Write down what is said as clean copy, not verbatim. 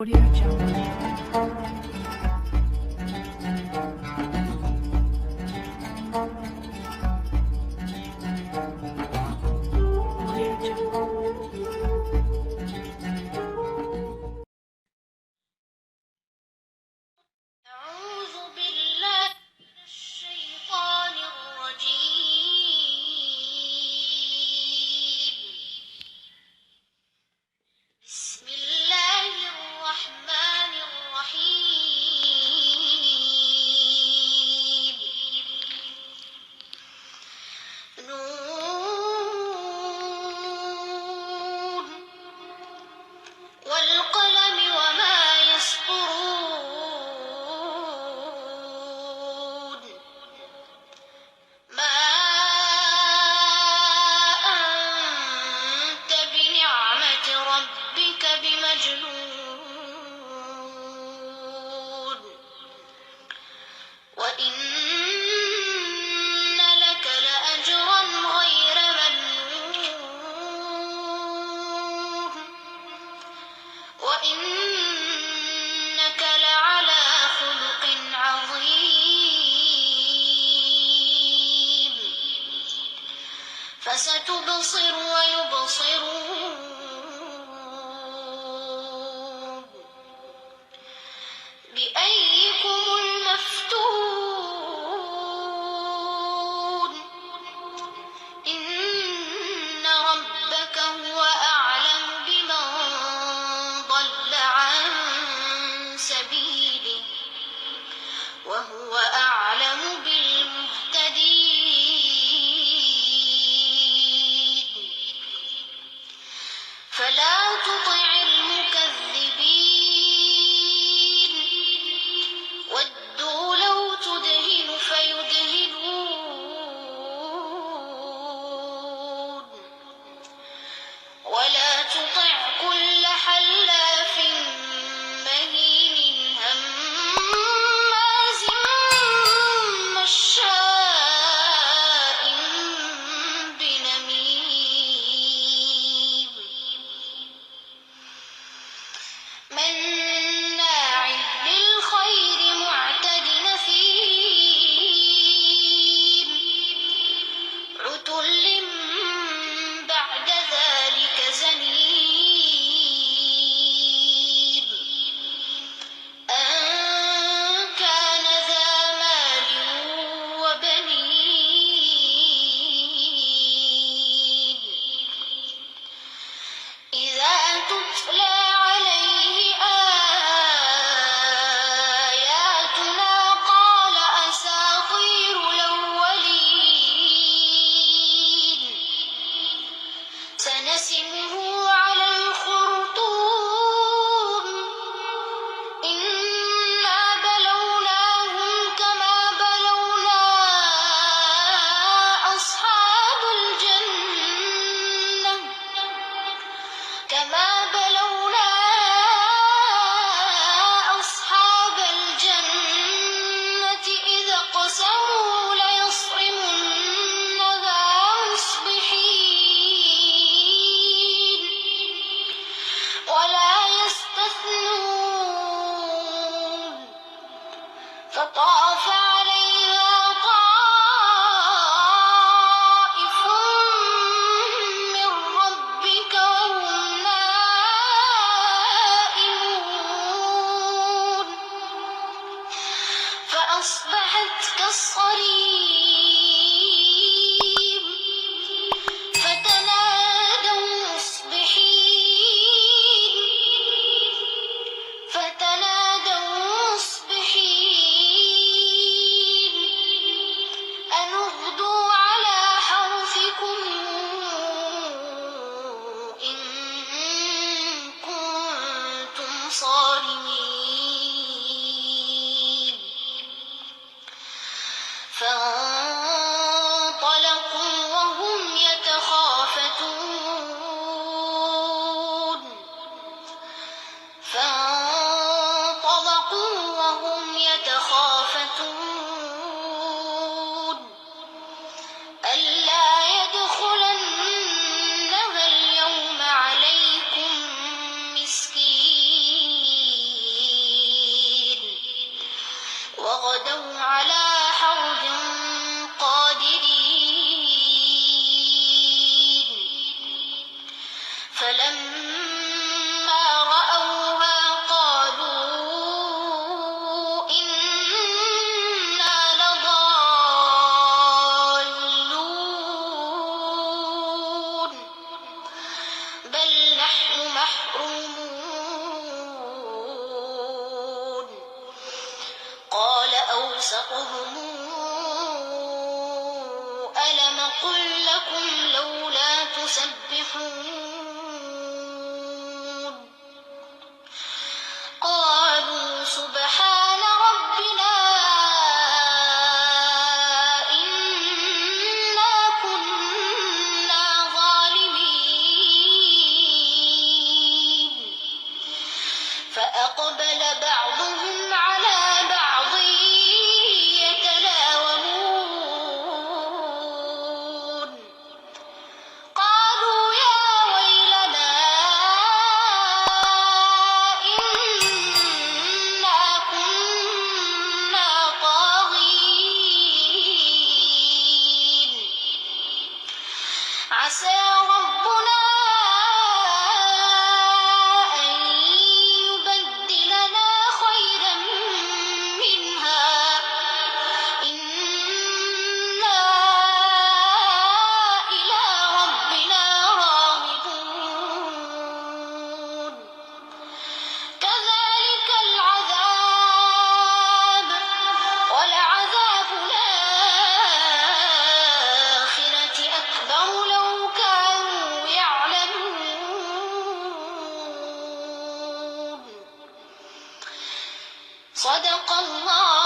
Audio Jungle. Audio Jungle. أعوذ بالله من الشيطان الرجيم. بسم الله الرحمن الرحيم. نون والقلم وما يسطرون. ما أنت بنعمة ربك بمجنون. وإن لك لأجرا غير ممنون. وإنك لعلى خلق عظيم. فستبصر ويبصرون. بأيكم المفتون. إن ربك هو أعلم بمن ضل عن سبيله وهو أعلم بالمهتدين. فلا تطع المكذبين. ودوا لو تدهن فيدهنون. ولا تطع كل حلاف مهين هماز مشاء بنميم. مناع للخير معتد نثيم. عتل بعد ذلك زنيم. أن كان ذا مال وبنين. إذا تتلى عليه آياتنا قال أساطير الأولين. سنسمه على الخرطوم. إنا بلوناهم كما بلونا أصحاب الجنة إذ أقسموا ليصرمنها مصبحين ولا يستثنون. فطاف عليها طائف من ربك وهم نائمون. فأصبحت كالصريم. فتنادوا مصبحين أن اغدوا على حرثكم إن كنتم صارمين. فانطلقوا وهم يتخافتون. ألا يدخلنها اليوم عليكم مسكين. أقل لكم لولا تسبحون قالوا سبحان ربنا إنا كنا ظالمين فأقبل بعضهم على بعض يتلاومون قالوا يا ويلنا إنا كنا طاغين عسى ربنا أن يبدلنا خيرا منها إنا إلى ربنا راغبون كذلك العذاب ولعذاب الآخرة أكبر لو كانوا يعلمون صدق الله